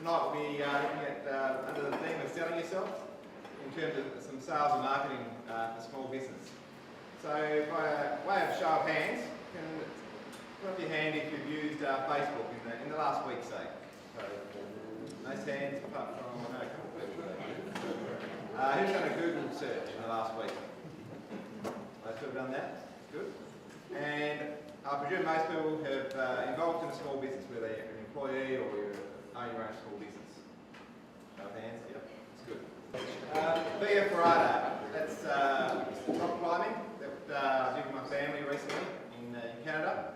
Tonight we'll be looking at under the theme of selling yourself in terms of some sales and marketing for small business. So by way of show of hands, can put up your hand if you've used Facebook in the last week, say. So nice hands apart from a couple of people. Who's done a Google search in the last week? Most people have done that. Good. And I presume most people have involved in a small business, whether you're an employee or you own your own small business. Show of hands, yep, that's good. Via Ferrata, that's rock climbing that I did with my family recently in Canada.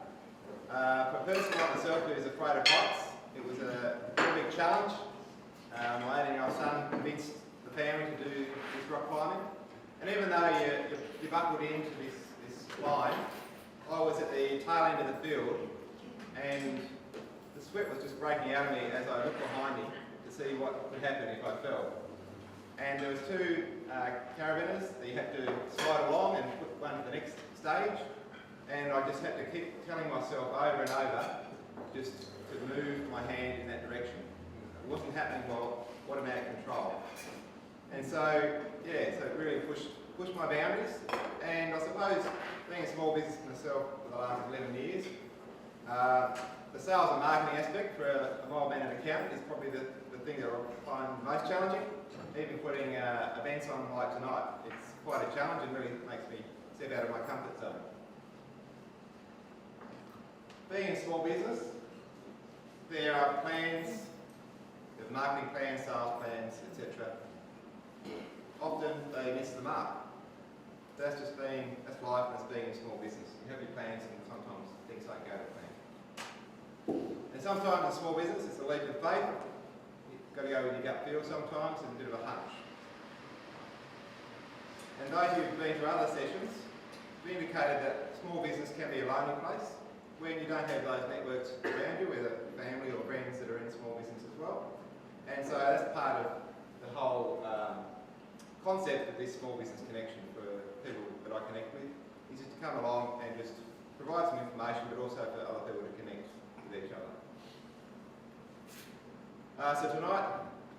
For a person like myself who is afraid of heights, it was a very big challenge. My 18-year-old son convinced the family to do this rock climbing. And even though you buckled into this line, I was at the tail end of the field and the sweat was just breaking out of me as I looked behind me to see what would happen if I fell. And there was two carabiners that you had to slide along and put one to the next stage. And I just had to keep telling myself over and over just to move my hand in that direction. It wasn't happening while automatic control. And so, yeah, so it really pushed my boundaries. And I suppose being a small business myself for the last 11 years, the sales and marketing aspect for a mild-mannered accountant is probably the thing that I find most challenging. Even putting events on like tonight, it's quite a challenge and really makes me step out of my comfort zone. Being a small business, there are plans, there are marketing plans, sales plans, etc. Often they miss the mark. That's life and that's being in a small business. You have your plans and sometimes things don't go to plan. And sometimes in a small business it's a leap of faith. You've got to go with your gut feel sometimes and a bit of a hunch. And those who've been to other sessions have indicated that small business can be a lonely place when you don't have those networks around you, whether family or friends that are in small business as well. And so that's part of the whole concept of this small business connection for people that I connect with, is just to come along and just provide some information, but also for other people to connect with each other. So tonight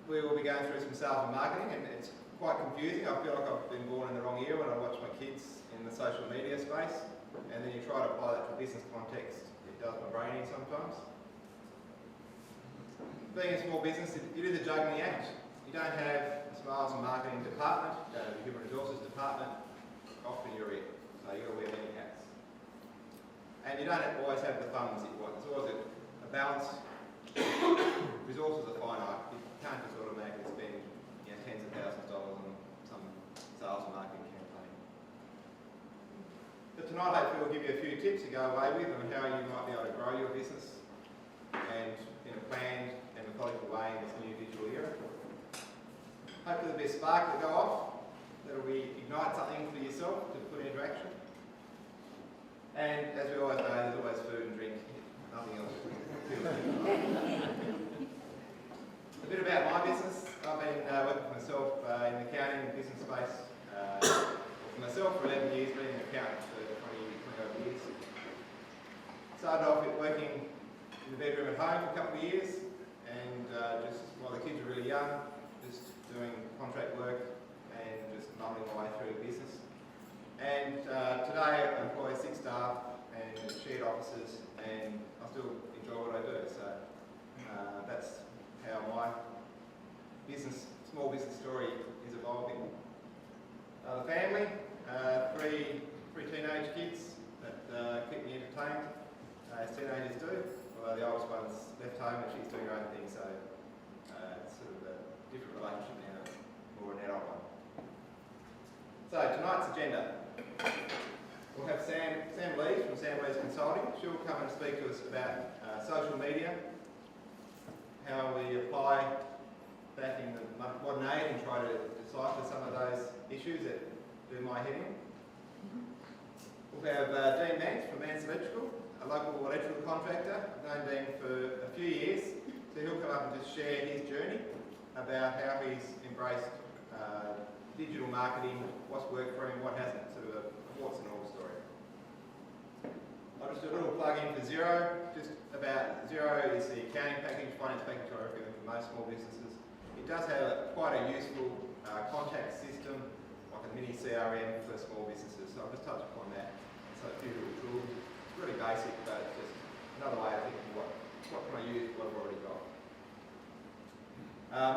we will be going through some sales and marketing, and it's quite confusing. I feel like I've been born in the wrong year when I watch my kids in the social media space, and then you try to apply that to a business context. It does my brain in sometimes. Being a small business, it is a juggling act. You don't have a sales and marketing department, you don't have a human resources department. Often you're it, so you've got to wear many hats. And you don't always have the funds that you want. It's always a balance. Resources are finite. You can't just automatically spend tens of thousands of dollars on some sales and marketing campaign. But tonight hopefully we'll give you a few tips to go away with on how you might be able to grow your business and in a planned and methodical way in this new digital era. Hopefully there'll be a spark to go off that'll ignite something for yourself to put into action. And as we always know, there's always food and drink, nothing else. A bit about my business. I've been working for myself in the accounting and business space for myself for 11 years, been an accountant for 20 years. Started off working in the bedroom at home for a couple of years, and just while the kids were really young, just doing contract work and just muddling my way through the business. And today I employ 6 staff and shared offices, and I still enjoy what I do. So that's how my small business story is evolving. The family, three teenage kids that keep me entertained, as teenagers do. Although the oldest one's left home and she's doing her own thing, so it's sort of a different relationship now, more an adult one. So tonight's agenda. We'll have Sam Lees from Sam Lees Consulting. She'll come and speak to us about social media, how we apply that in the modern age and try to decipher some of those issues that do my head in. We'll have Dean Mance from Mance Electrical, a local electrical contractor. I've known Dean for a few years, so he'll come up and just share his journey about how he's embraced digital marketing, what's worked for him, what hasn't, sort of a warts and all story. I'll just do a little plug-in for Xero. Just about Xero is the accounting package, finance package I recommend for most small businesses. It does have quite a useful contact system, like a mini CRM for small businesses. So I'll just touch upon that. So a few little tools. It's really basic, but it's just another way of thinking what can I use what I've already got.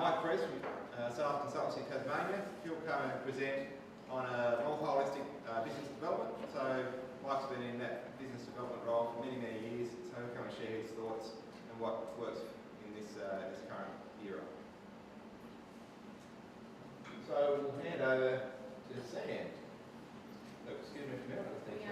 Mike Priest from Sales Consultancy Tasmania. He'll come and present on a more holistic business development. So Mike's been in that business development role for many, many years. So he'll come and share his thoughts and what works in this current era. So we'll hand over to Sam. Oh, excuse me for a minute. Thank you.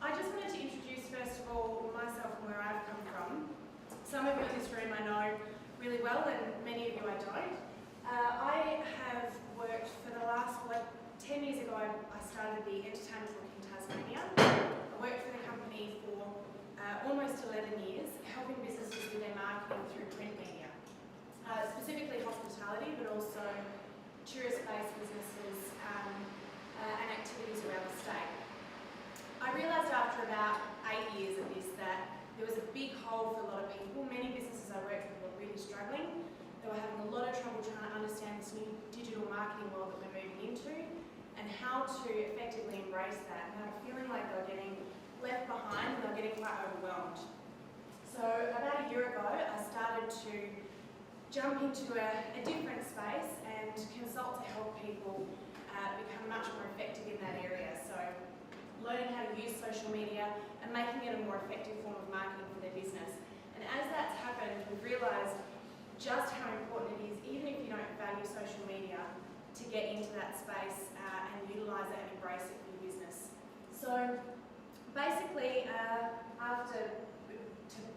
I just wanted to introduce first of all myself and where I've come from. Some of you in this room I know really well and many of you I don't. I have worked for the last, 10 years ago I started the Entertainment Group in Tasmania. I worked for the company for almost 11 years, helping businesses with their marketing through print media. Specifically hospitality, but also tourist-based businesses and activities around the state. I realised after about 8 years of this that there was a big hole for a lot of people. Many businesses I worked with were really struggling. They were having a lot of trouble trying to understand this new digital marketing world that we're moving into and how to effectively embrace that. And they were feeling like they were getting left behind and they were getting quite overwhelmed. So about a year ago, I started to jump into a different space and consult to help people become much more effective in that area. So learning how to use social media and making it a more effective form of marketing for their business. And as that's happened, we've realised just how important it is, even if you don't value social media, to get into that space and utilise it and embrace it for your business. So basically, to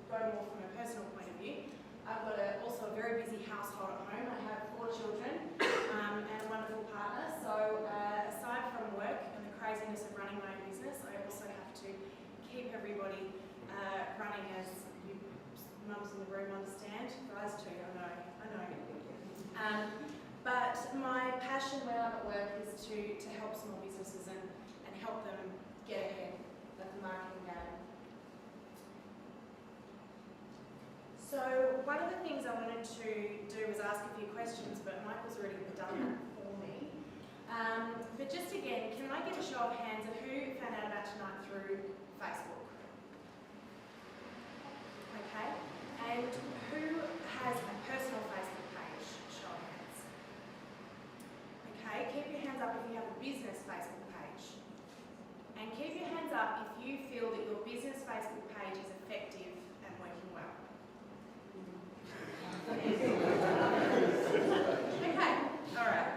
go more from a personal point of view, I've got also a very busy household at home. I have 4 children and a wonderful partner. So aside from work and the craziness of running my own business, I also have to keep everybody running, as you mums in the room understand. Guys too, I know. But my passion when I'm at work is to help small businesses and help them get ahead of the marketing game. So one of the things I wanted to do was ask a few questions, but Michael's already done that for me. But just again, can I get a show of hands of who found out about tonight through Facebook? Okay. And who has a personal Facebook page? Show of hands. Okay. Keep your hands up if you have a business Facebook page. And keep your hands up if you feel that your business Facebook page is effective and working well. Okay, alright.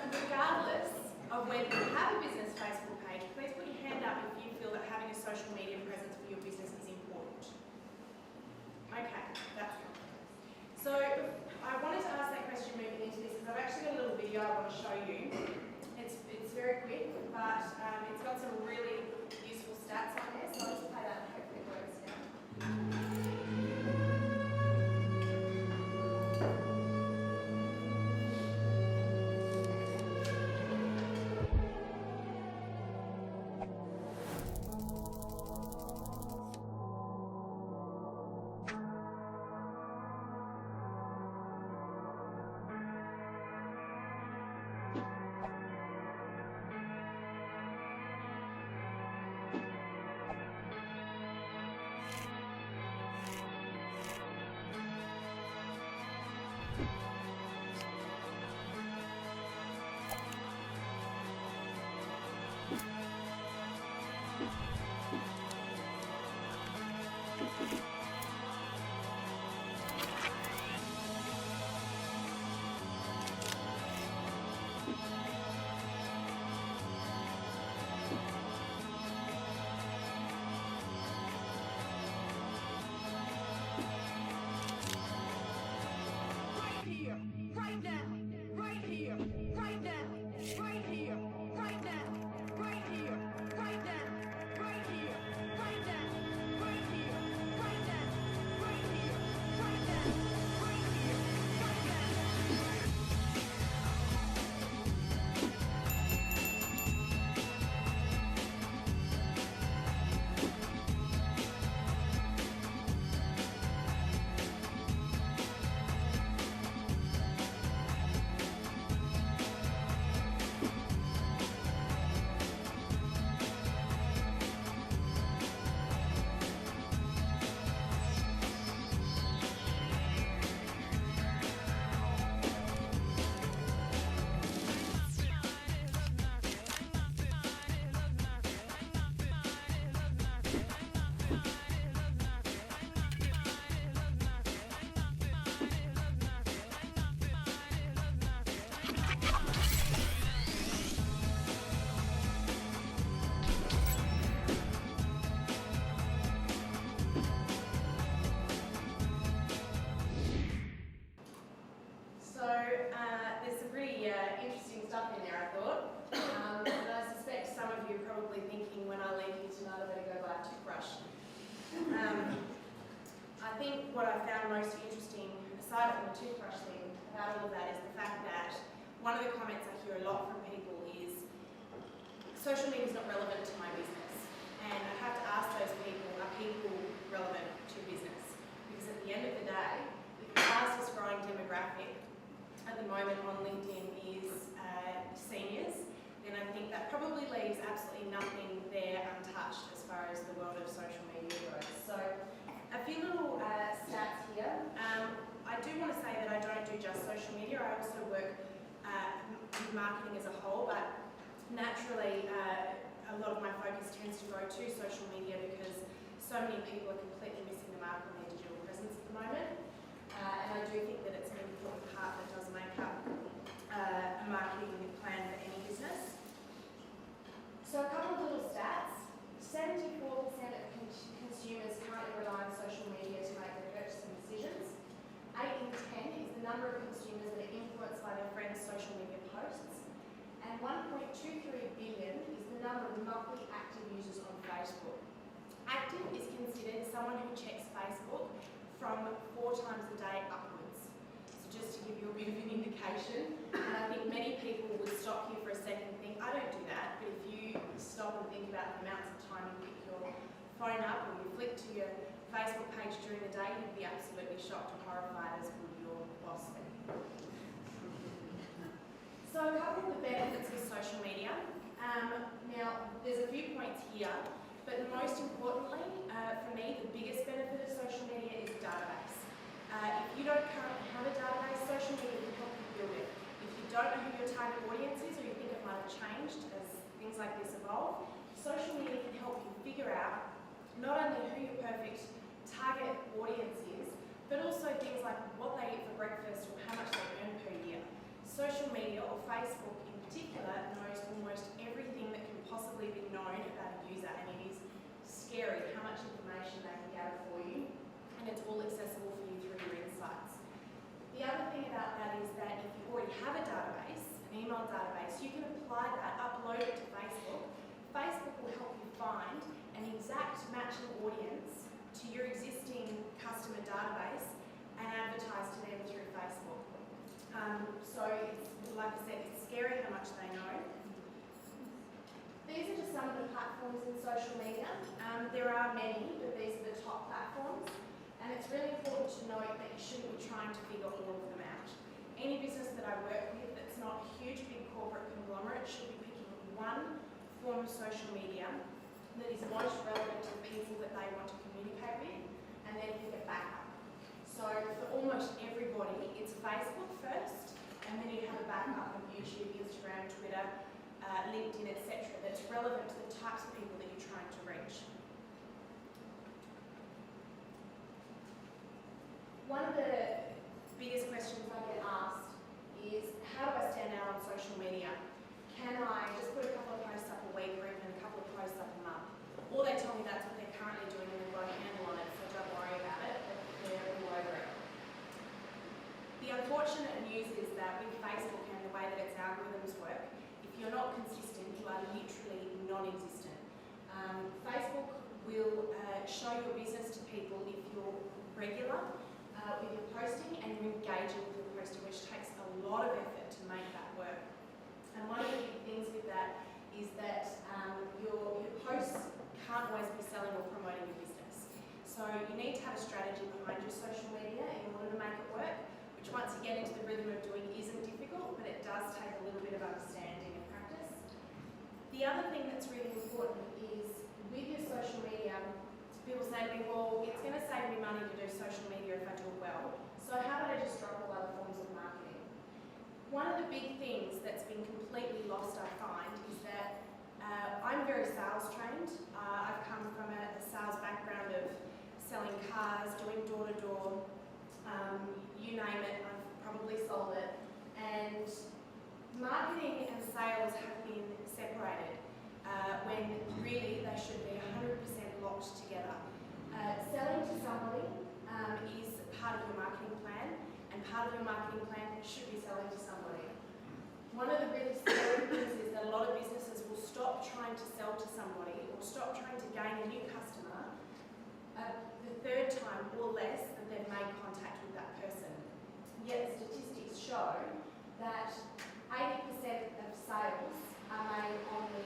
Regardless of whether you have a business Facebook page, please put your hand up if you feel that having a social media presence for your business is important. I think what I found most interesting, aside from the toothbrush thing, about all of that is the fact that one of the comments I hear a lot from people is social media is not relevant to my business. And I have to ask those people, are people relevant to business? Because at the end of the day, if the fastest growing demographic at the moment on LinkedIn is seniors, then I think that probably leaves absolutely nothing there untouched as far as the world of social media goes. So a few little stats here. I do want to say that I don't do just social media. I also work with marketing as a whole, but naturally a lot of my focus tends to go to social media because so many people are completely missing the mark on their digital presence at the moment. And I do think that it's an important part that does make up a marketing plan for any business. So a couple of little stats. 74% of consumers currently rely on social media to make their purchasing decisions. 8 in 10 is the number of consumers that are influenced by their friends' social media posts. And 1.23 billion is the number of monthly active users on Facebook. Active is considered someone who checks Facebook from 4 times a day upwards. So just to give you a bit of an indication, and I think many people would stop here for a second and think, I don't do that, but if you stop and think about the amounts of time you pick your phone up or you flick to your Facebook page during the day, you'd be absolutely shocked and horrified, as would your boss be. So a couple of the benefits of social media. Now, there's a few points here, but most importantly, for me, the biggest benefit of social media is database. If you don't currently have a database, social media can help you build it. If you don't know who your target audience is, or you think it might have changed as things like this evolve, social media can help you figure out not only who your perfect target audience is, but also things like what they eat for breakfast or how much they earn per year. Social media, or Facebook in particular, knows almost everything that can possibly be known about a user, and it is scary how much information they can gather for you, and it's all accessible for you through your insights. The other thing about that is that if you already have a database, an email database, you can apply that, upload it to Facebook. Facebook will help you find an exact matching audience to your existing customer database and advertise to them through Facebook. So it's, like I said, it's scary how much they know. These are just some of the platforms in social media. There are many, but these are the top platforms. And it's really important to note that you shouldn't be trying to figure all of them out. Any business that I work with that's not a huge, big corporate conglomerate should be picking one form of social media that is most relevant to the people that they want to communicate with, and then pick a backup. So for almost everybody, it's Facebook first, and then you have a backup of YouTube, Instagram, Twitter, LinkedIn, etc. that's relevant to the types of people that you're trying to reach. One of the biggest questions I get asked is, how do I stand out on social media? Can I just put a couple of posts up a week or even a couple of posts up a month? Or they tell me that's what they're currently doing and they've got a handle on it, so don't worry about it, they're all over it. The unfortunate news is that with Facebook and the way that its algorithms work, if you're not consistent, you are literally non-existent. Facebook will show your business to people if you're regular with your posting and you're engaging with your posting, which takes a lot of effort to make that work. And one of the big things with that is that your posts can't always be selling or promoting your business. So you need to have a strategy behind your social media in order to make it work, which once you get into the rhythm of doing isn't difficult, but it does take a little bit of understanding and practice. The other thing that's really important is with your social media, people say to me, well, it's going to save me money to do social media if I do it well, so how about I just drop all other forms of marketing? One of the big things that's been completely lost, I find, is that I'm very sales trained. I've come from a sales background of selling cars, doing door-to-door, you name it, I've probably sold it. And marketing and sales have been separated when really they should be 100% locked together. Selling to somebody is part of your marketing plan, and part of your marketing plan should be selling to somebody. One of the really scary things is that a lot of businesses will stop trying to sell to somebody or stop trying to gain a new customer the third time or less that they've made contact with that person. Yet the statistics show that 80% of sales are made on the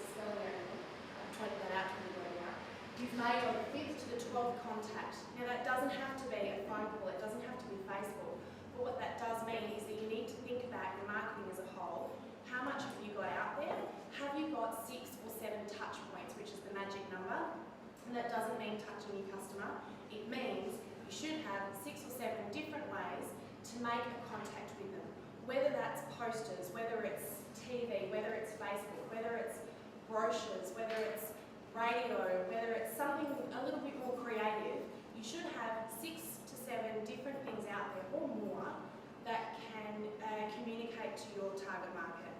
spelling error. I've pointed that out to everybody now. Is made on the 5th to the 12th contact. Now that doesn't have to be a phone call, it doesn't have to be Facebook, but what that does mean is that you need to think about your marketing as a whole. How much have you got out there? Have you got 6 or 7 touch points, which is the magic number? And that doesn't mean touching your customer. It means you should have 6 or 7 different ways to make a contact with them. Whether that's posters, whether it's TV, whether it's Facebook, whether it's brochures, whether it's radio, whether it's something a little bit more creative, you should have 6 to 7 different things out there or more that can communicate to your target market.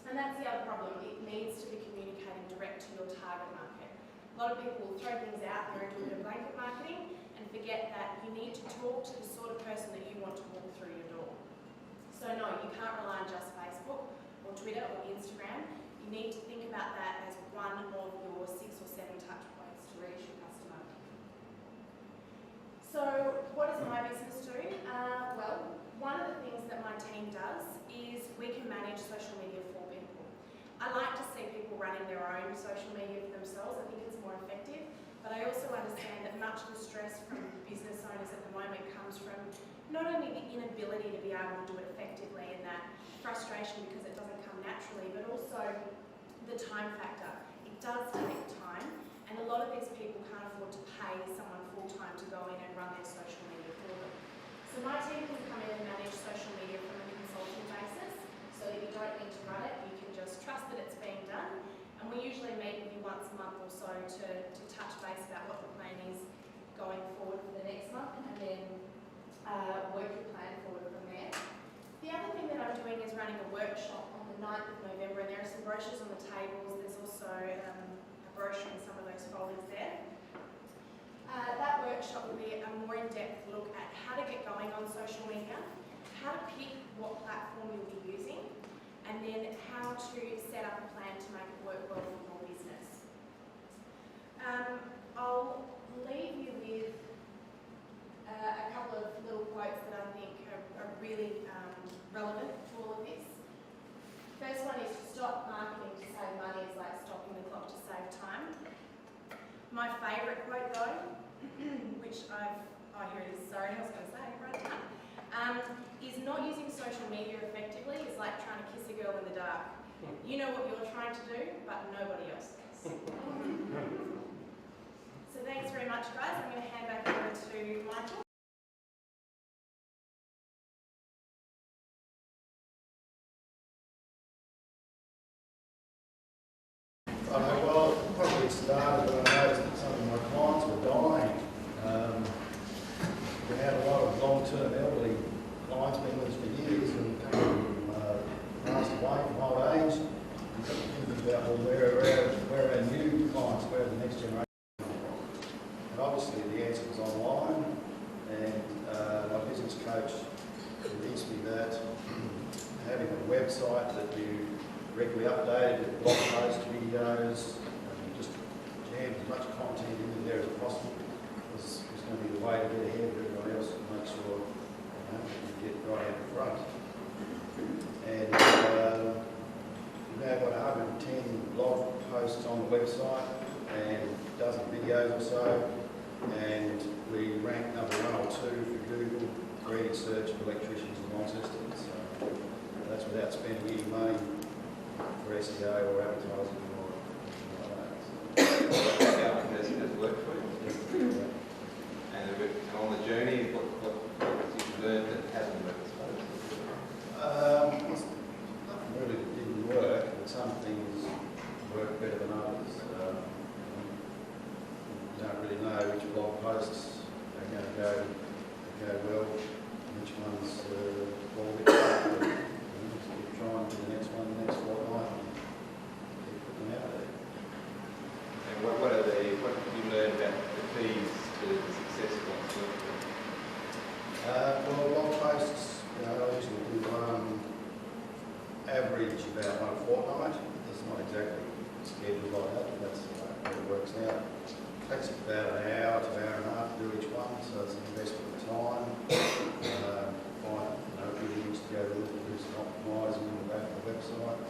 And that's the other problem, it needs to be communicating direct to your target market. A lot of people will throw things out there and do a bit of blanket marketing and forget that you need to talk to the sort of person that you want to walk through your door. So no, you can't rely on just Facebook or Twitter or Instagram. You need to think about that as one of your 6 or 7 touch points to reach your customer. So what does my business do? Well, one of the things that my team does is we can manage social media for people. I like to see people running their own social media for themselves. I think it's more effective. But I also understand that much of the stress from business owners at the moment comes from not only the inability to be able to do it effectively and that frustration because it doesn't come naturally, but also the time factor. It does take time, and a lot of these people can't afford to pay someone full-time to go in and run their social media for them. So my team can come in and manage social media from a consulting basis, so that you don't need to run it, you can just trust that it's being done. And we usually meet with you once a month or so to touch base about what the plan is going forward for the next month, and then work your plan forward from there. The other thing that I'm doing is running a workshop on the 9th of November, and there are some brochures on the tables. There's also a brochure in some of those folders there. That workshop will be a more in-depth look at how to get going on social media, how to pick what platform you'll be using, and then how to set up a plan to make it work well for your business. I'll leave you with a couple of little quotes that I think are really relevant to all of this. First one is, to stop marketing to save money is like stopping the clock to save time. My favourite quote though, which here it is, sorry, I was going to say, right down, is not using social media effectively is like trying to kiss a girl in the dark. You know what you're trying to do, but nobody else does. So thanks very much, guys. I'm going to hand back over to Michael. Well, probably it started when I noticed that some of my clients were dying. We had a lot of long-term elderly clients been with us for years, and passed away from old age. And thinking about, well, where are our new clients, where are the next generation come from? And obviously the answer was online, and my business coach convinced me that having a website that you regularly updated with blog posts, videos, and just jammed as much content into there as possible was going to be the way to get ahead of everybody else and make sure you get right out in front. And we've now got 110 blog posts on the website and a dozen videos or so, and we rank number 1 or 2 for Google for any search of electricians in Launceston. So that's without spending any money for SEO or advertising or anything like that. Has worked for you? Yeah. And on the journey, what you've learned that hasn't worked, I suppose? Nothing really that didn't work, but some things work better than others. You don't really know which blog posts are going to go well, and which ones fall a bit flat. Just keep trying to the next one, the next fortnight, and keep putting them out there. And what have you learned about the keys to the success of what's working? Well, blog posts, I usually do average about 1 fortnight. It's not exactly scheduled like that, but that's how it works out. takes about an hour to an hour and a half to do each one, so it's an investment of time. Find, good links to go to look and do some optimising on the back of the website.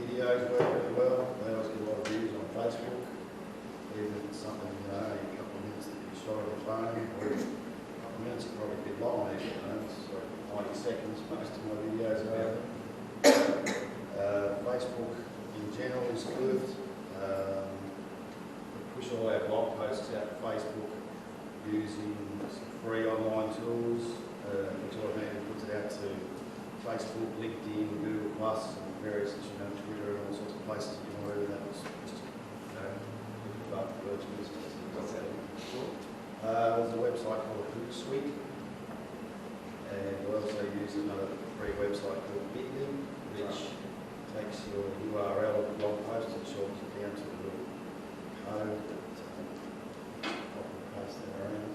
Videos work really well. They always get a lot of views on Facebook. Even if it's something, only a couple of minutes that you shot on the phone, or a couple of minutes is probably a bit long, it's like 90 seconds, most of my videos are. Facebook in general is good. We push all our blog posts out to Facebook using some free online tools, which automatically puts it out to Facebook, LinkedIn, Google Plus, and various, Twitter, and all sorts of places you can order that. Was just, about virtual business. What's that? There's a website called Hootsuite, and we also use another free website called Bitly, which takes your URL of the blog post and shortens it down to a little code that copy and paste that around.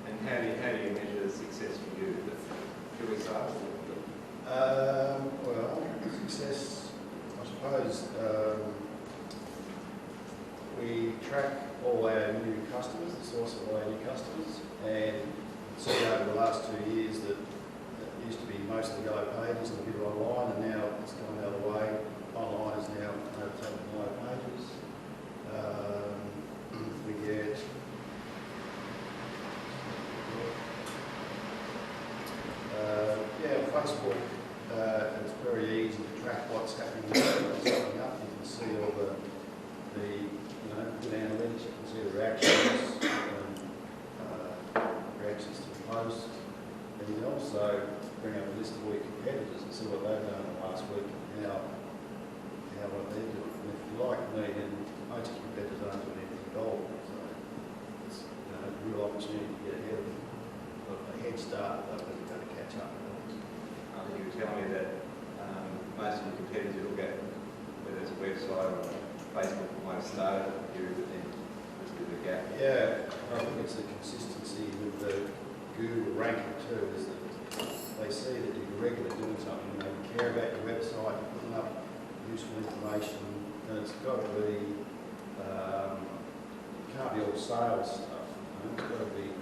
And how do you measure success for you? Purely sales? Well, success, I suppose, we track all our new customers, the source of all our new customers, and see over the last 2 years that it used to be mostly Yellow Pages and a bit of online, and now it's gone the other way. Online is now overtaken Yellow Pages. We get Facebook, it's very easy to track what's happening what's coming up. You can see all the good analytics, you can see the reactions, reactions to the post, and you can also bring up a list of all your competitors and see what they've done in the last week and what they're doing. And if you like me, then most competitors aren't doing anything at all. So it's a real opportunity to get ahead of them. A head start that we're going to catch up. You were telling me that most of your competitors will get, whether it's a website or Facebook, might have started a period, but then there's a bit of a gap. Yeah, I think it's the consistency with the Google ranking too, is that they see that you're regularly doing something, they care about your website, you're putting up useful information, and it's got to be, it can't be all sales stuff, it's got to be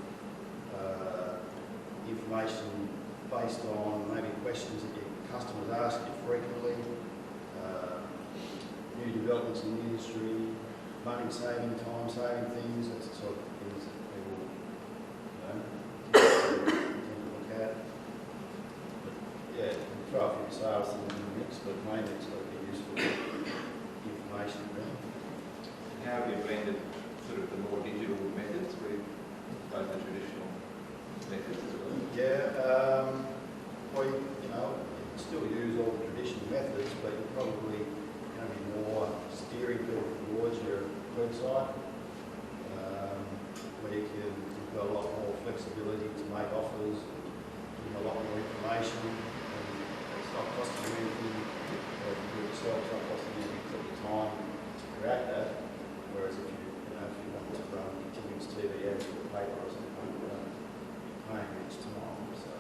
information based on maybe questions that your customers ask you frequently, new developments in the industry, money saving, time saving things, that's the sort of things that people tend to look at. But yeah, you can throw a few sales things in the mix, but mainly it's got to be useful information really. How have you blended sort of the more digital methods with both the traditional methods as well? Yeah, well, you can still use all the traditional methods, but you're probably going to be more steering people towards your website, where you've got a lot more flexibility to make offers, give a lot more information, and it's not costing you anything, or if you do it yourself, it's not costing you anything at the time to create that, whereas if you want to run continuous TV ads with the paper or something, you're paying each time. So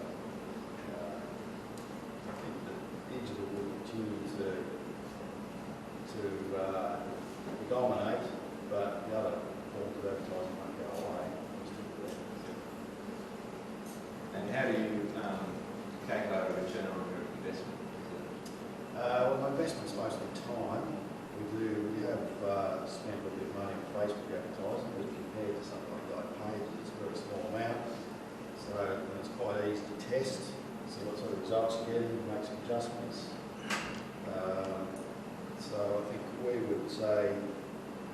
I think that digital will continue to dominate, but the other forms of advertising won't go away. And how do you calculate a return on your investment? Well, my investment's mostly time. We have spent a bit of money on Facebook advertising, but compared to something like Yellow Pages, it's a very small amount. So it's quite easy to test, see what sort of results you're getting, make some adjustments. So I think we would say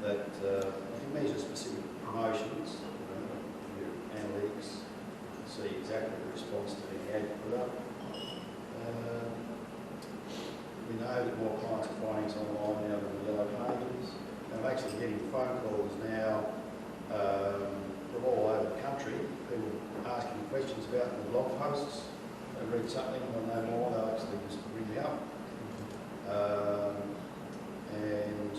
that if you measure specific promotions, your analytics, you can see exactly the response to the ad you put up. We know that more clients are finding us online now than the Yellow Pages. And I'm actually getting phone calls now from all over the country, people asking questions about the blog posts. They read something, want to know more, they'll actually just ring me up. And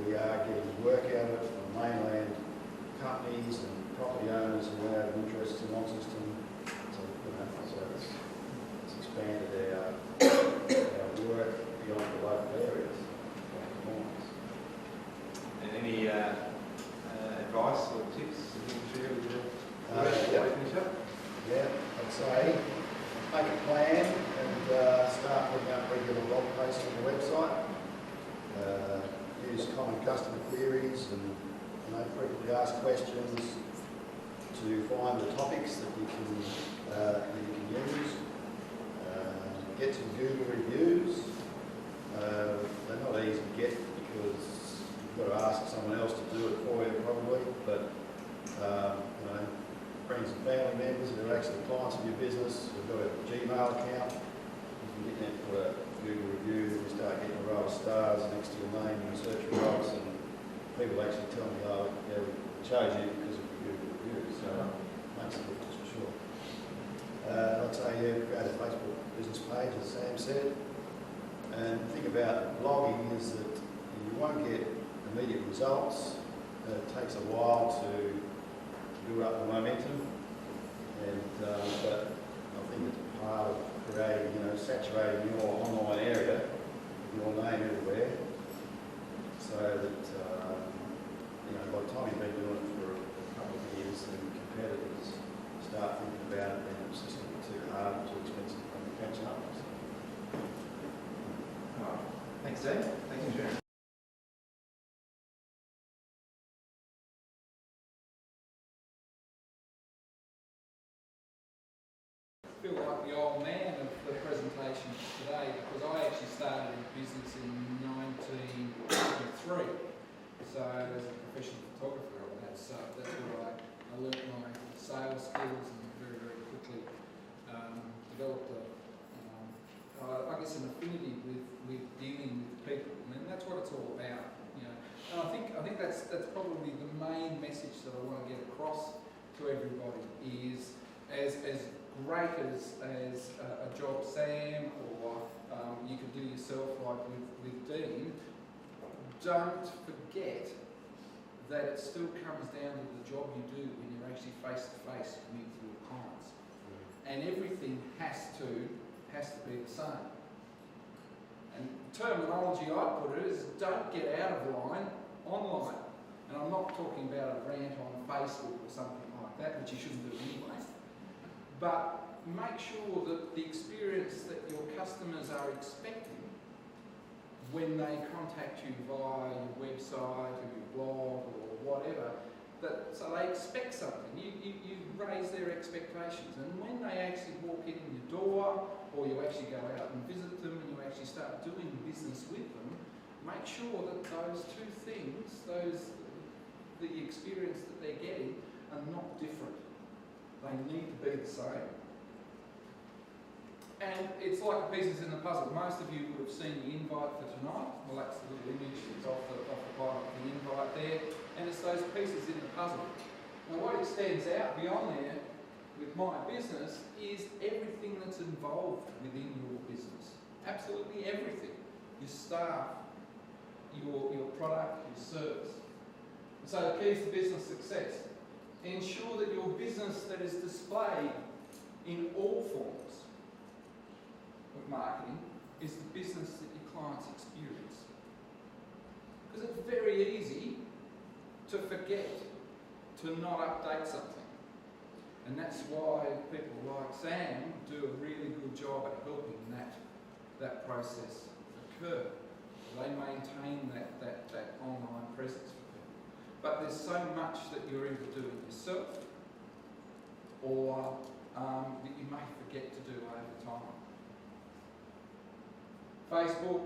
we are getting work out of it from mainland companies and property owners who have interest in Launceston. So it's expanded our work beyond the local areas. say, make a plan and start putting up regular blog posts on the website. Use common customer queries and frequently asked questions to find the topics that you can use. Get some Google reviews. They're not easy to get because you've got to ask someone else to do it for you probably, but friends and family members that are actually clients of your business, we've got a Gmail account. You can get there, put a Google review, and you start getting a row of stars next to your name in the search results, and people actually tell me, oh, yeah, we chose you because of your Google review, so it makes a difference for sure. I'd say, yeah, create a Facebook business page, as Sam said, and the thing about blogging is that you won't get immediate results. It takes a while to build up the momentum, and but I think it's part of creating, saturating your online area, your name everywhere, so that by the time you've been doing it for a couple of years, and competitors start thinking about it, then it's just going to be too hard and too expensive for them to catch up. Oh, thanks, Dave. Thanks for sharing. I feel like the old man of the presentation today because I actually started in business in 1983. So as a professional photographer, that's where I learnt my sales skills and very, very quickly developed I guess an affinity with dealing with people. And that's what it's all about. And I think that's probably the main message that I want to get across to everybody is as great as a job Sam or you could do yourself like with Dean, don't forget that it still comes down to the job you do when you're actually face to face with your clients. And everything has to be the same. And terminology I put it is don't get out of line online. And I'm not talking about a rant on Facebook or something like that, which you shouldn't do anyway. But make sure that the experience that your customers are expecting when they contact you via your website or your blog or whatever, so they expect something. You raise their expectations, and when they actually walk in your door or you actually go out and visit them and you actually start doing business with them, make sure that those two things, the experience that they're getting, are not different. They need to be the same. And it's like the pieces in the puzzle. Most of you would have seen the invite for tonight. Well, that's the little image that's off the bottom of the invite there. And it's those pieces in the puzzle. Now what extends out beyond there with my business is everything that's involved within your business. Absolutely everything. Your staff, your product, your service. So the keys to business success. Ensure that your business that is displayed in all forms of marketing is the business that your clients experience. Because it's very easy to forget, to not update something. And that's why people like Sam do a really good job at helping that process occur. They maintain that online presence for people. But there's so much that you're either doing yourself or that you may forget to do over time. Facebook,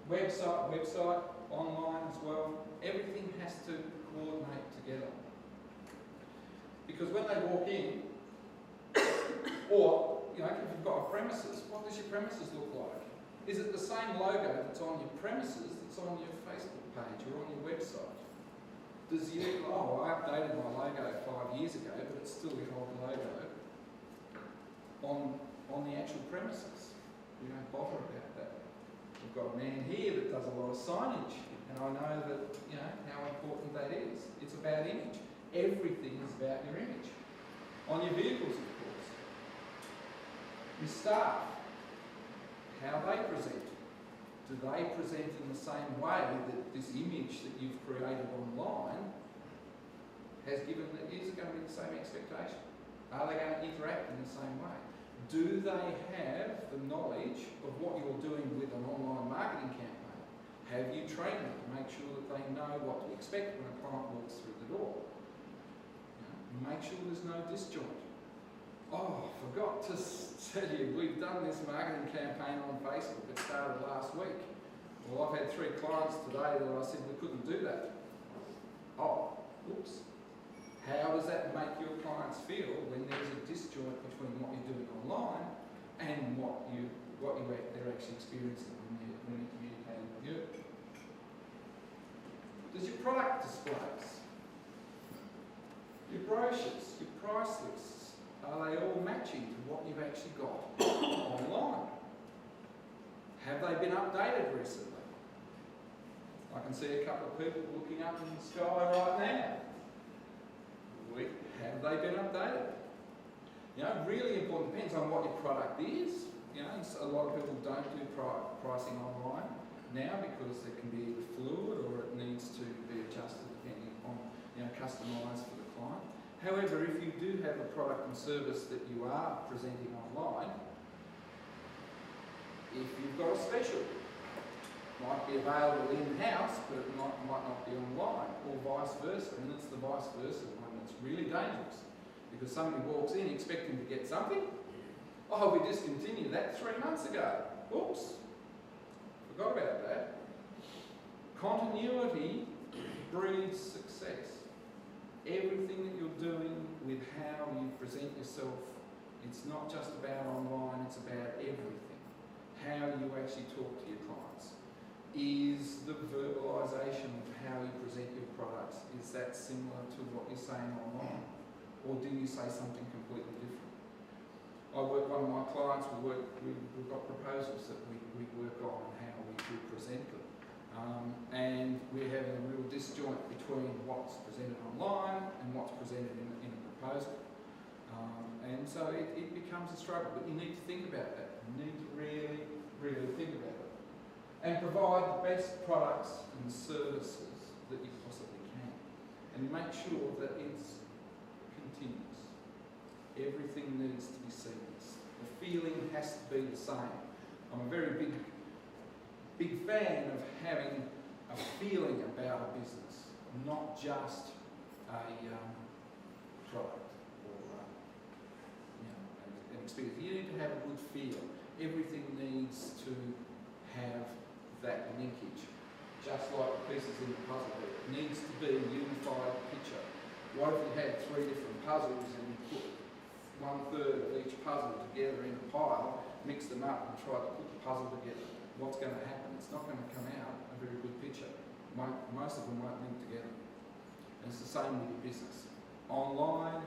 website, online as well, everything has to coordinate together. Because when they walk in, or if you've got a premises, what does your premises look like? Is it the same logo that's on your premises that's on your Facebook page or on your website? I updated my logo 5 years ago, but it's still the old logo on the actual premises. You don't bother about that. We've got a man here that does a lot of signage, and I know that how important that is. It's about image. Everything is about your image. On your vehicles, of course. Your staff, how they present. Do they present in the same way that this image that you've created online has given, is it going to be the same expectation? Are they going to interact in the same way? Do they have the knowledge of what you're doing with an online marketing campaign? Have you trained them to make sure that they know what to expect when a client walks through the door? Make sure there's no disjoint. Oh, I forgot to tell you, we've done this marketing campaign on Facebook. It started last week. Well, I've had 3 clients today that I said we couldn't do that. Oh, oops. How does that make your clients feel when there's a disjoint between what you're doing online and what they're actually experiencing when you're communicating with you? Does your product displays, your brochures, your price lists, are they all matching to what you've actually got online? Have they been updated recently? I can see a couple of people looking up in the sky right now. Have they been updated? Really important. Depends on what your product is. A lot of people don't do pricing online now because it can be fluid or it needs to be adjusted depending on, customised for the client. However, if you do have a product and service that you are presenting online, if you've got a special, might be available in-house, but it might not be online, or vice versa. And it's the vice versa one that's really dangerous, because somebody walks in expecting to get something. Oh, we discontinued that 3 months ago. Oops, forgot about that. Continuity breeds success. Everything that you're doing with how you present yourself, it's not just about online, it's about everything. How you actually talk to your clients. Is the verbalisation of how you present your products, is that similar to what you're saying online? Or do you say something completely different? One of my clients, we've got proposals that we work on and how we do present them. And we're having a real disjoint between what's presented online and what's presented in a proposal. And so it becomes a struggle, but you need to think about that. You need to really, really think about it. And provide the best products and services that you possibly can. And make sure that it's continuous. Everything needs to be seamless. The feeling has to be the same. I'm a very big fan of having a feeling about a business, not just a product or an experience. You need to have a good feel. Everything needs to have that linkage, just like the pieces in the puzzle. It needs to be a unified picture. What if you had 3 different puzzles and you put 1/3 of each puzzle together in a pile, mix them up and try to put the puzzle together? What's going to happen? It's not going to come out a very good picture. Most of them won't link together. And it's the same with your business. Online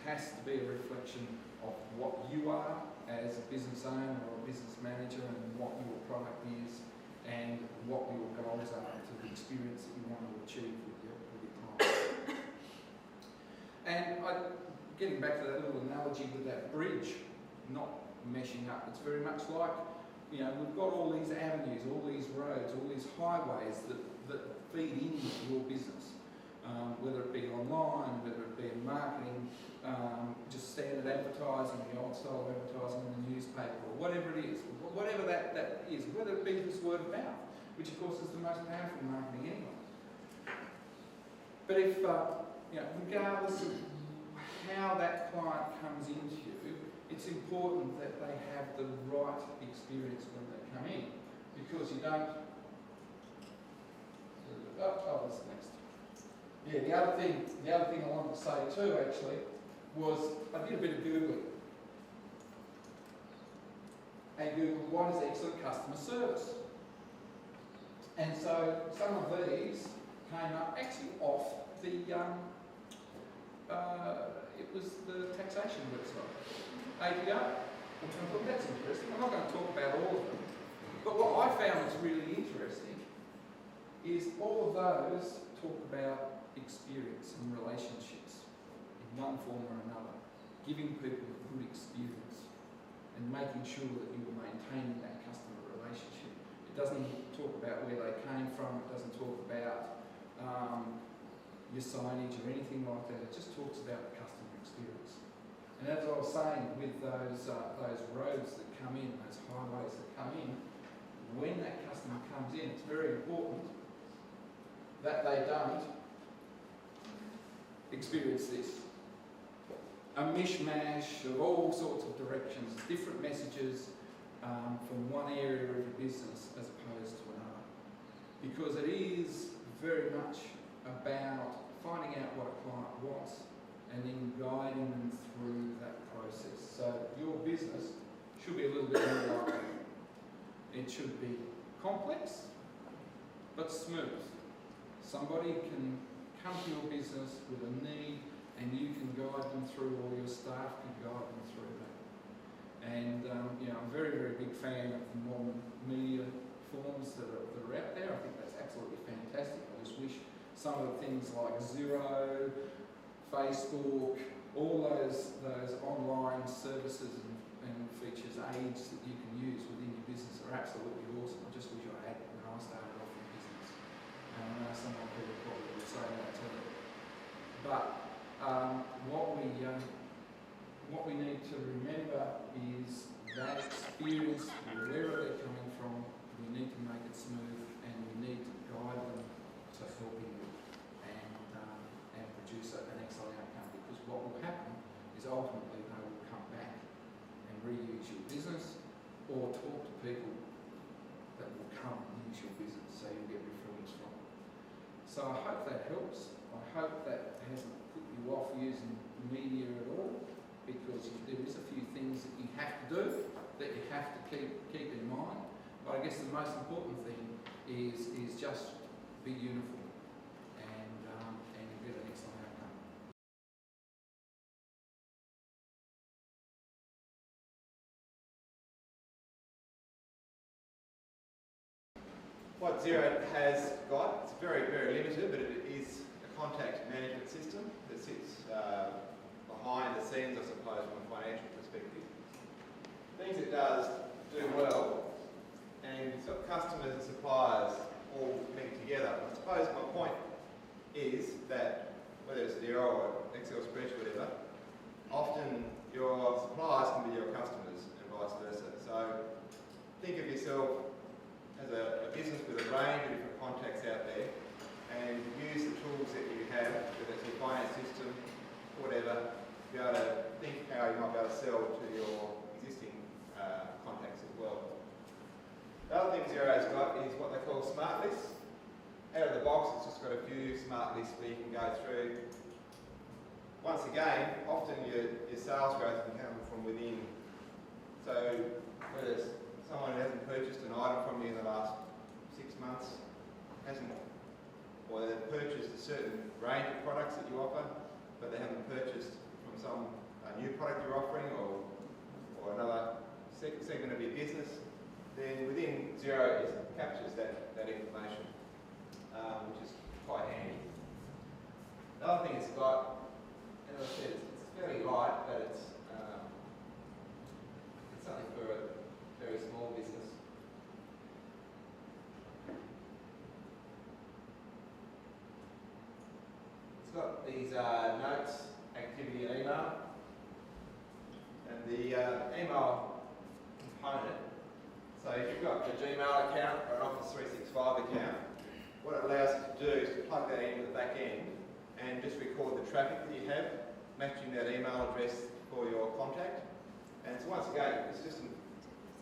has to be a reflection of what you are as a business owner or a business manager and what your product is and what your goals are to the experience that you want to achieve with your clients. And getting back to that little analogy with that bridge not meshing up, it's very much like, we've got all these avenues, all these roads, all these highways that feed into your business, whether it be online, whether it be in marketing, just standard advertising, the old style of advertising in the newspaper, or whatever it is, whatever that is, whether it be this word of mouth, which of course is the most powerful marketing anyway. But if, regardless of how that client comes into you, it's important that they have the right experience when they come in, because you don't. Oh, that's next. Yeah, the other thing I wanted to say too actually was I did a bit of Googling. And Googled what is excellent customer service. And so some of these came up actually off the it was the taxation website. ATO. That's interesting. I'm not going to talk about all of them. But what I found was really interesting is all of those talk about experience and relationships in one form or another, giving people a good experience and making sure that you are maintaining that customer relationship. It doesn't talk about where they came from, it doesn't talk about your signage or anything like that, it just talks about the customer experience. And as I was saying, with those roads that come in, those highways that come in, when that customer comes in, it's very important that they don't experience this. A mishmash of all sorts of directions, different messages from one area of your business as opposed to another. Because it is very much about finding out what a client wants and then guiding them through that process. So your business should be a little bit more like that. It should be complex but smooth. Somebody can come to your business with a need and you can guide them through, or your staff can guide them through that. And I'm a very, very big fan of the modern media forms that are out there. I think that's absolutely fantastic. I just wish some of the things like Xero, Facebook, all those online services and features, aids that you can use within your business are absolutely awesome. I just wish I had it when I started off in business. And I know some of people probably would say that too. But what we need to remember is that experience, wherever they're coming from, we need to make it smooth and we need to guide them to helping you and produce an excellent outcome. Because what will happen is ultimately they will come back and reuse your business or talk to people that will come and use your business, so you'll get referrals from it. So I hope that helps. I hope that hasn't put you off using media at all, because there is a few things that you have to do, that you have to keep in mind. But I guess the most important thing is just be uniform and you get an excellent outcome. What Xero has got, it's very, very limited, but it is a contact management system that sits behind the scenes, I suppose, from a financial perspective. Things it does do well, and it's got customers and suppliers all linked together. I suppose my point is that, whether it's Xero or Excel spreadsheet or whatever, often your suppliers can be your customers and vice versa. So think of yourself as a business with a range of different contacts out there, and use the tools that you have, whether it's your finance system or whatever, to be able to think how you might be able to sell to your existing contacts as well. The other thing Xero's got is what they call smart lists. Out of the box, it's just got a few smart lists where you can go through. Once again, often your sales growth can come from within. So whether it's someone who hasn't purchased an item from you in the last 6 months, or they've purchased a certain range of products that you offer, but they haven't purchased from some new product you're offering or another segment of your business, then within Xero it captures that information, which is quite handy. The other thing it's got, as I said, it's fairly light, but it's something for a very small business. It's got these notes, activity and email. And the email component, so if you've got a Gmail account or an Office 365 account, what it allows you to do is to plug that into the back end and just record the traffic that you have, matching that email address for your contact. And so once again, it's just a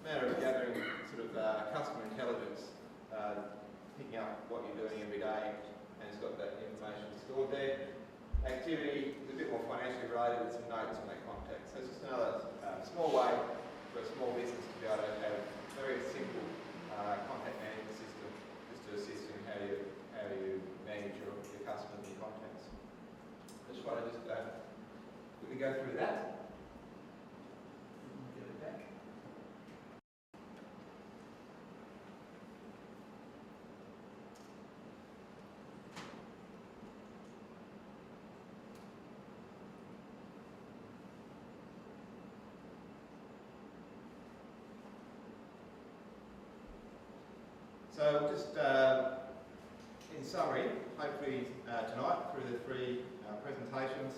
matter of gathering sort of customer intelligence, picking up what you're doing every day, and it's got that information stored there. Activity is a bit more financially related with some notes on that contact. So it's just another small way for a small business to be able to have a very simple contact management system just to assist in how you manage your customers and your contacts. I just want to quickly go through that. Get it back. So just in summary, hopefully tonight through the three presentations,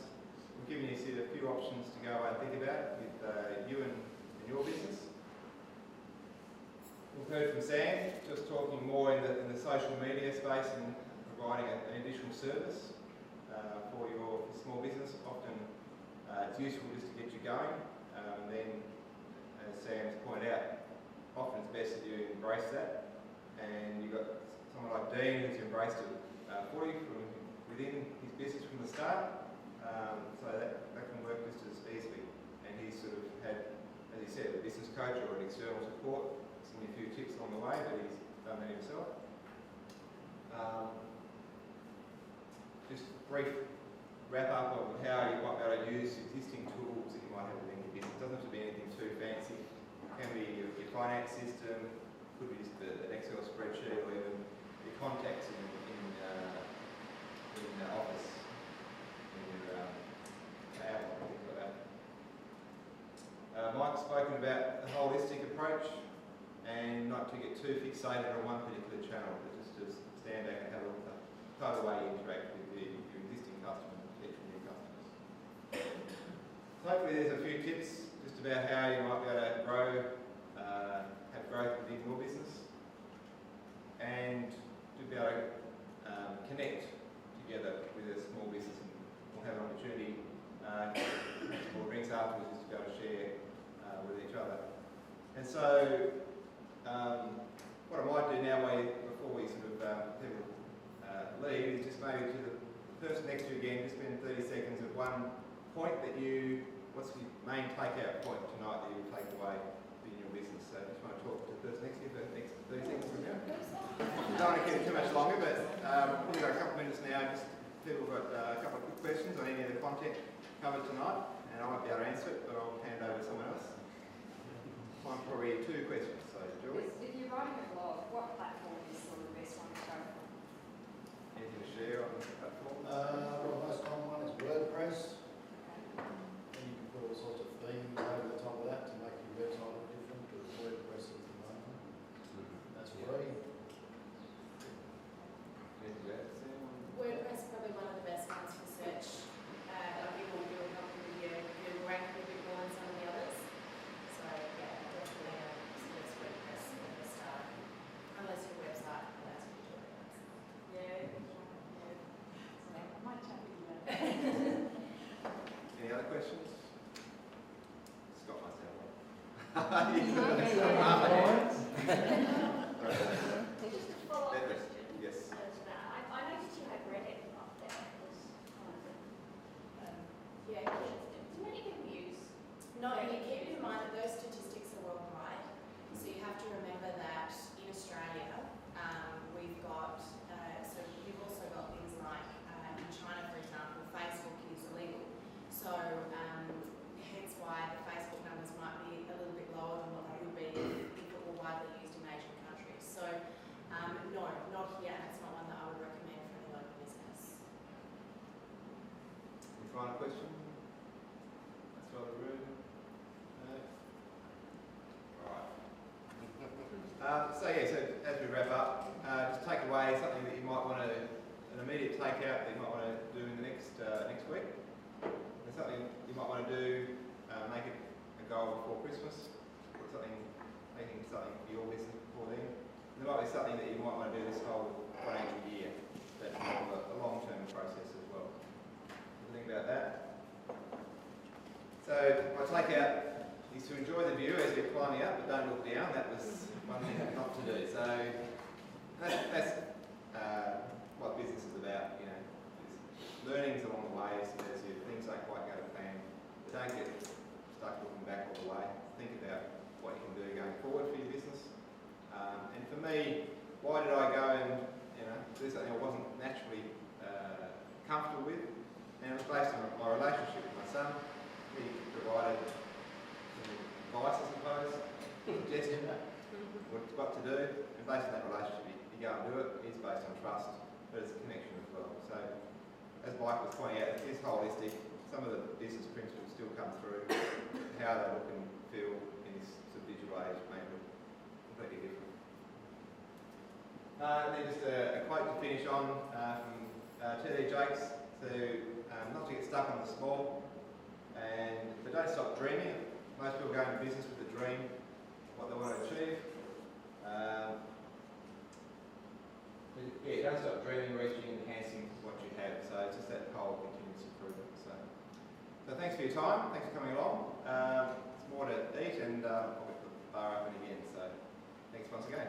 we've given you a few options to go away and think about with you and your business. We've heard from Sam, just talking more in the social media space and providing an additional service for your small business. Often it's useful just to get you going. And then, as Sam's pointed out, often it's best that you embrace that. And you've got someone like Dean who's embraced it fully from within his business from the start. So that can work just as easily. And he's sort of had, as he said, a business coach or an external support, some a few tips along the way, but he's done that himself. Just a brief wrap up of how you might be able to use existing tools that you might have within your business. It doesn't have to be anything too fancy. It can be your finance system, could be just an Excel spreadsheet, or even your contacts in Office, in your Outlook, things like that. Mike's spoken about the holistic approach and not to get too fixated on one particular channel, but just to stand back and have a look at the total way you interact with your existing customers and potential new customers. Hopefully there's a few tips just about how you might be able to grow, have growth within your business, and to be able to connect together with a small business, and we'll have an opportunity or drinks afterwards just to be able to share with each other. And so what I might do now before we sort of people leave is just maybe to the person next to you again, just spend 30 seconds of one point that what's the main takeout point tonight that you will take away in your business. So I just want to talk to the person next to you for the next 30 seconds from now. I don't want to keep it too much longer, but we've got a couple of minutes now. Just people have got a couple of quick questions on any of the content covered tonight, and I won't be able to answer it, but I'll hand over to someone else. Time for probably 2 questions. So, Julie? If you're writing a blog, what platform is sort of the best one to go from? Anything to share on the platform? Well, the most common one is WordPress. And you can put all sorts of themes over the top of that to make your website look different, but WordPress is the main one. That's free. Anything to add, Sam? WordPress is probably one of the best ones for search. People will help with your rank a bit more than some of the others. So yeah, definitely suggest WordPress at the start, unless your website allows you to do it. Yeah. So I might chat with you about Any other questions? Scott myself. Just a follow-up Edward, question. yes. I noticed you had Reddit up there. Yeah. Do many people use? No, you keep in mind that those statistics are worldwide. So you have to remember that in Australia, we've got, so we've also got things like in China, for example, Facebook is illegal. So hence why the Facebook numbers might be a little bit lower than what they would be if it were widely used in Asian countries. So no, not here. It's not one that I would recommend for any local business. Any final question? That's all the room. No? Alright. So as we wrap up, just take away something that you might want to, an immediate takeout that you might want to do in the next week. There's something you might want to do, make it a goal before Christmas, making something for your business before then. There might be something that you might want to do this whole financial year that's more of a long-term process as well. Think about that. So my takeout is to enjoy the view as you're climbing up, but don't look down. That was one thing not to do. So that's what business is about. You know, there's learnings along the way. So there's your things don't quite go to plan, but don't get stuck looking back all the way. Think about what you can do going forward for your business. And for me, why did I go and do something I wasn't naturally comfortable with? And it was based on my relationship with my son. He provided some advice, I suppose, suggested what to do, and based on that relationship, you go and do it. It's based on trust, but it's a connection as well. So, as Mike was pointing out, it's holistic. Some of the business principles still come through. How they look and feel in this sort of digital age may look completely different. And then just a quote to finish on from T.D. Jakes. So, not to get stuck on the small, And but don't stop dreaming. Most people go into business with a dream, what they want to achieve. Yeah, don't stop dreaming, reaching, enhancing what you have. So it's just that whole continuous improvement. So thanks for your time. Thanks for coming along. It's more to eat, and I'll get the bar open again. So thanks once again.